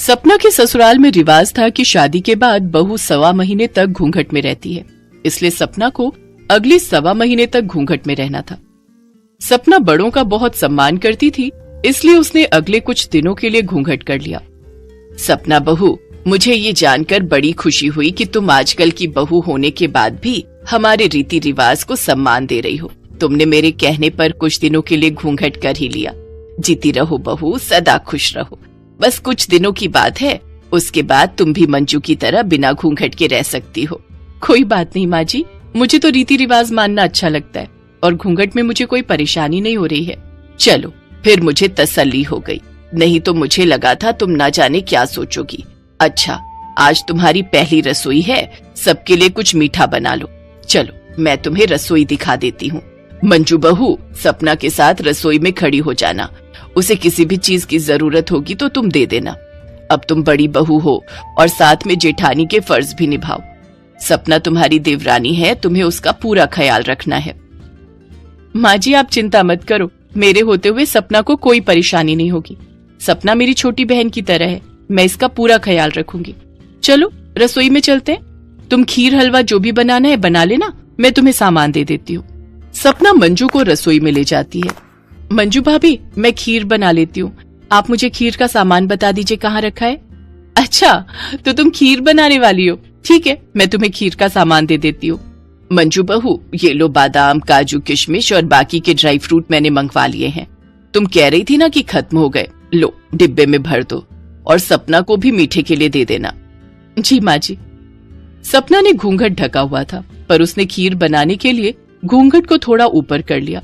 सपना के ससुराल में रिवाज था कि शादी के बाद बहू 1.25 महीने तक घूंघट में रहती है, इसलिए सपना को अगले 1.25 महीने तक घूंघट में रहना था। सपना बड़ों का बहुत सम्मान करती थी, इसलिए उसने अगले कुछ दिनों के लिए घूंघट कर लिया। सपना बहू, मुझे ये जानकर बड़ी खुशी हुई कि तुम आजकल की बहू होने के बाद भी हमारे रीति रिवाज को सम्मान दे रही हो। तुमने मेरे कहने पर कुछ दिनों के लिए घूंघट कर ही लिया। जीती रहो बहू, सदा खुश रहो। बस कुछ दिनों की बात है, उसके बाद तुम भी मंजू की तरह बिना घूंघट के रह सकती हो। कोई बात नहीं माँ जी, मुझे तो रीति रिवाज मानना अच्छा लगता है और घूंघट में मुझे कोई परेशानी नहीं हो रही है। चलो फिर मुझे तसल्ली हो गई, नहीं तो मुझे लगा था तुम ना जाने क्या सोचोगी। अच्छा, आज तुम्हारी पहली रसोई है, सबके लिए कुछ मीठा बना लो। चलो मैं तुम्हें रसोई दिखा देती हूँ। मंजू बहू, सपना के साथ रसोई में खड़ी हो जाना। उसे किसी भी चीज की जरूरत होगी तो तुम दे देना। अब तुम बड़ी बहू हो और साथ में जेठानी के फर्ज भी निभाओ। सपना तुम्हारी देवरानी है, तुम्हें उसका पूरा ख्याल रखना है। माँ जी आप चिंता मत करो, मेरे होते हुए सपना को कोई परेशानी नहीं होगी। सपना मेरी छोटी बहन की तरह है, मैं इसका पूरा ख्याल रखूंगी। चलो रसोई में चलते हैं। तुम खीर हलवा जो भी बनाना है बना लेना, मैं तुम्हें सामान दे देती हूँ। सपना मंजू को रसोई में ले जाती है। मंजू भाभी, मैं खीर बना लेती हूँ, आप मुझे खीर का सामान बता दीजिए कहाँ रखा है। अच्छा, तो तुम खीर बनाने वाली हो, ठीक है, मैं तुम्हें खीर का सामान दे देती हूँ। मंजू बहू, ये लो बादाम, काजू, किशमिश और बाकी के ड्राई फ्रूट मैंने मंगवा लिए हैं। तुम कह रही थी ना कि खत्म हो गए, लो डिब्बे में भर दो और सपना को भी मीठे के लिए दे देना। जी माँ जी। सपना ने घूंघट ढका हुआ था, पर उसने खीर बनाने के लिए घूंघट को थोड़ा ऊपर कर लिया।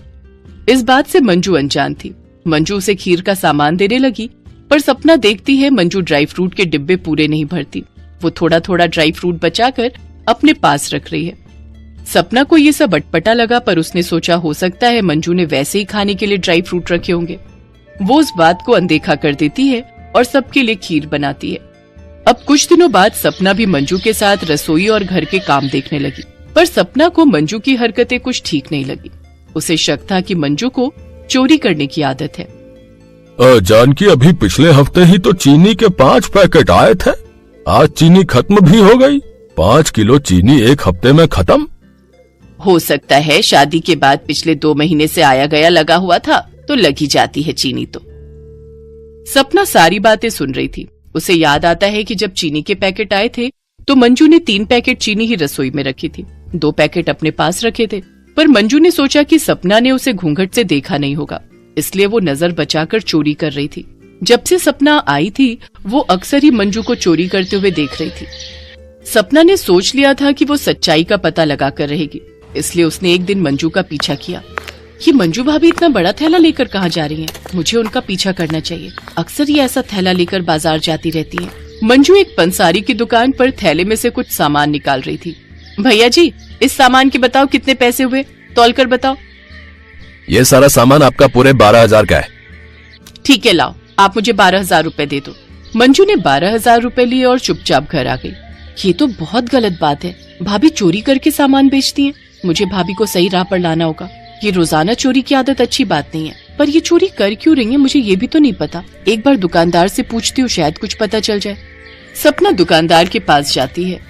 इस बात से मंजू अनजान थी। मंजू उसे खीर का सामान देने लगी, पर सपना देखती है मंजू ड्राई फ्रूट के डिब्बे पूरे नहीं भरती। वो थोड़ा थोड़ा ड्राई फ्रूट बचाकर अपने पास रख रही है। सपना को ये सब अटपटा लगा, पर उसने सोचा हो सकता है मंजू ने वैसे ही खाने के लिए ड्राई फ्रूट रखे होंगे। वो उस बात को अनदेखा कर देती है और सबके लिए खीर बनाती है। अब कुछ दिनों बाद सपना भी मंजू के साथ रसोई और घर के काम देखने लगी, पर सपना को मंजू की हरकतें कुछ ठीक नहीं लगी। उसे शक था कि मंजू को चोरी करने की आदत है। जानकी, अभी पिछले हफ्ते ही तो चीनी के 5 पैकेट आए थे, आज चीनी खत्म भी हो गई। 5 किलो चीनी एक हफ्ते में खत्म। हो सकता है शादी के बाद पिछले 2 महीने से आया गया लगा हुआ था, तो लगी जाती है चीनी तो। सपना सारी बातें सुन रही थी। उसे याद आता है कि जब चीनी के पैकेट आए थे तो मंजू ने 3 पैकेट चीनी ही रसोई में रखी थी, 2 पैकेट अपने पास रखे थे। पर मंजू ने सोचा कि सपना ने उसे घूंघट से देखा नहीं होगा, इसलिए वो नजर बचाकर चोरी कर रही थी। जब से सपना आई थी वो अक्सर ही मंजू को चोरी करते हुए देख रही थी। सपना ने सोच लिया था कि वो सच्चाई का पता लगा कर रहेगी, इसलिए उसने एक दिन मंजू का पीछा किया। कि मंजू भाभी इतना बड़ा थैला लेकर कहाँ जा रही हैं? मुझे उनका पीछा करना चाहिए। अक्सर ये ऐसा थैला लेकर बाजार जाती रहती है। मंजू एक पंसारी की दुकान पर थैले में से कुछ सामान निकाल रही थी। भैया जी, इस सामान के बताओ कितने पैसे हुए, तौल कर बताओ। ये सारा सामान आपका पूरे 12,000 का है। ठीक है, लाओ, आप मुझे 12,000 रूपए दे दो। मंजू ने 12,000 रूपए लिए और चुपचाप घर आ गई। ये तो बहुत गलत बात है, भाभी चोरी करके सामान बेचती है। मुझे भाभी को सही राह पर लाना होगा। ये रोजाना चोरी की आदत अच्छी बात नहीं है, पर ये चोरी कर क्यों रही है मुझे ये भी तो नहीं पता। एक बार दुकानदार से पूछती हूँ, शायद कुछ पता चल जाए। सपना दुकानदार के पास जाती है।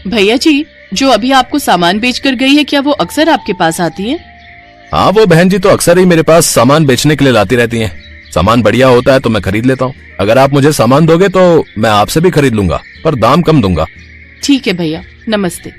भैया जी, जो अभी आपको सामान बेचकर गई है, क्या वो अक्सर आपके पास आती है? हाँ, वो बहन जी तो अक्सर ही मेरे पास सामान बेचने के लिए लाती रहती हैं। सामान बढ़िया होता है तो मैं खरीद लेता हूँ। अगर आप मुझे सामान दोगे तो मैं आपसे भी खरीद लूंगा, पर दाम कम दूंगा। ठीक है भैया, नमस्ते।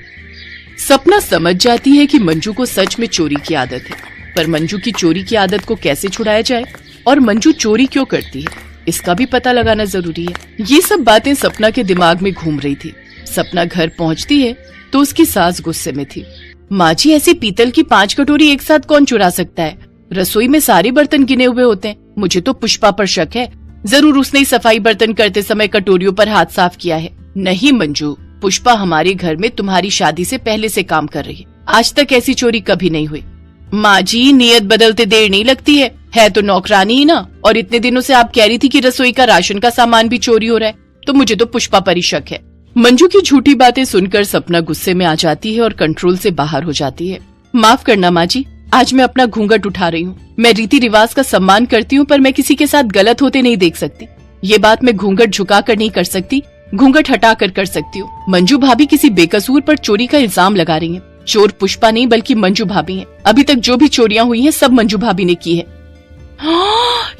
सपना समझ जाती है कि मंजू को सच में चोरी की आदत है, पर मंजू की चोरी की आदत को कैसे छुड़ाया जाए और मंजू चोरी क्यों करती है, इसका भी पता लगाना जरूरी है। ये सब बातें सपना के दिमाग में घूम रही थी। सपना घर पहुंचती है तो उसकी सास गुस्से में थी। माँ जी, ऐसी पीतल की 5 कटोरी एक साथ कौन चुरा सकता है? रसोई में सारे बर्तन गिने हुए होते हैं। मुझे तो पुष्पा पर शक है, जरूर उसने ही सफाई बर्तन करते समय कटोरियों पर हाथ साफ किया है। नहीं मंजू, पुष्पा हमारे घर में तुम्हारी शादी से पहले से काम कर रही है, आज तक ऐसी चोरी कभी नहीं हुई। माँ जी, नियत बदलते देर नहीं लगती है तो नौकरानी ही ना। और इतने दिनों से आप कह रही थी कि रसोई का राशन का सामान भी चोरी हो रहा है, तो मुझे तो पुष्पा पर ही शक है। मंजू की झूठी बातें सुनकर सपना गुस्से में आ जाती है और कंट्रोल से बाहर हो जाती है। माफ करना माँ जी, आज मैं अपना घूंघट उठा रही हूँ। मैं रीति रिवाज का सम्मान करती हूँ, पर मैं किसी के साथ गलत होते नहीं देख सकती। ये बात मैं घूंघट झुका कर नहीं कर सकती, घूंघट हटा कर सकती हूँ। मंजू भाभी किसी बेकसूर पर चोरी का इल्जाम लगा रही हैं। चोर पुष्पा नहीं बल्कि मंजू भाभी हैं। अभी तक जो भी चोरियां हुई हैं सब मंजू भाभी ने की है।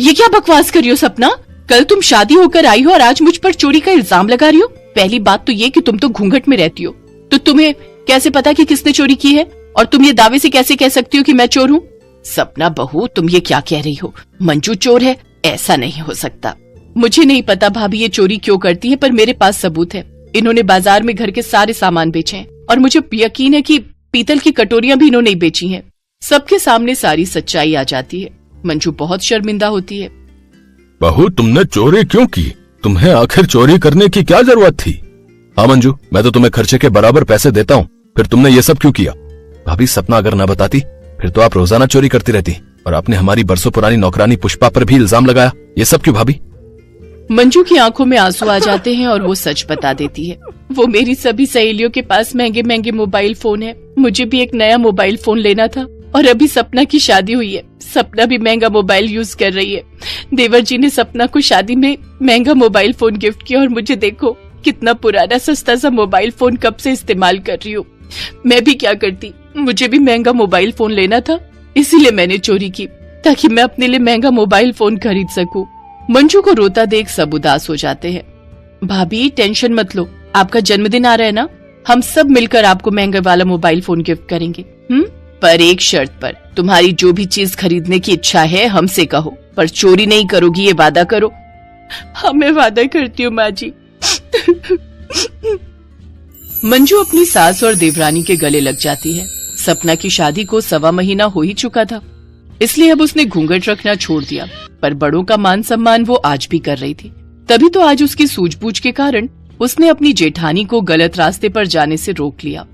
ये क्या बकवास कर रही हो सपना? कल तुम शादी होकर आई हो और आज मुझ पर चोरी का इल्जाम लगा रही हो। पहली बात तो ये कि तुम तो घूंघट में रहती हो, तो तुम्हें कैसे पता कि किसने चोरी की है? और तुम ये दावे से कैसे कह सकती हो कि मैं चोर हूँ? सपना बहू, तुम ये क्या कह रही हो? मंजू चोर है? ऐसा नहीं हो सकता। मुझे नहीं पता भाभी ये चोरी क्यों करती है, पर मेरे पास सबूत है। इन्होंने बाजार में घर के सारे सामान बेचे हैं और मुझे यकीन है कि पीतल की कटोरियां भी इन्होंने बेची हैं। सबके सामने सारी सच्चाई आ जाती है। मंजू बहुत शर्मिंदा होती है। बहू, तुमने चोरी क्यों की? तुम्हें आखिर चोरी करने की क्या जरूरत थी? हाँ मंजू, मैं तो तुम्हें खर्चे के बराबर पैसे देता हूँ, फिर तुमने ये सब क्यों किया? भाभी, सपना अगर ना बताती फिर तो आप रोजाना चोरी करती रहती, और आपने हमारी बरसों पुरानी नौकरानी पुष्पा पर भी इल्जाम लगाया। ये सब क्यों भाभी? मंजू की आंखों में आंसू आ जाते हैं और वो सच बता देती है। वो मेरी सभी सहेलियों के पास महंगे महंगे मोबाइल फोन है। मुझे भी एक नया मोबाइल फोन लेना था और अभी सपना की शादी हुई है। सपना भी महंगा मोबाइल यूज कर रही है। देवर जी ने सपना को शादी में महंगा मोबाइल फोन गिफ्ट किया और मुझे देखो कितना पुराना सस्ता सा मोबाइल फोन कब से इस्तेमाल कर रही हूँ। मैं भी क्या करती, मुझे भी महंगा मोबाइल फोन लेना था, इसीलिए मैंने चोरी की ताकि मैं अपने लिए महंगा मोबाइल फोन खरीद सकूं। मंजू को रोता देख सब उदास हो जाते हैं। भाभी, टेंशन मत लो, आपका जन्मदिन आ रहा है ना, हम सब मिलकर आपको महंगा वाला मोबाइल फोन गिफ्ट करेंगे। पर एक शर्त पर, तुम्हारी जो भी चीज खरीदने की इच्छा है हमसे कहो, पर चोरी नहीं करोगी, ये वादा करो। हाँ, मैं वादा करती हूँ माँ जी। मंजू अपनी सास और देवरानी के गले लग जाती है। सपना की शादी को 1.25 महीना हो ही चुका था, इसलिए अब उसने घूंघट रखना छोड़ दिया, पर बड़ों का मान सम्मान वो आज भी कर रही थी। तभी तो आज उसकी सूझबूझ के कारण उसने अपनी जेठानी को गलत रास्ते पर जाने से रोक लिया।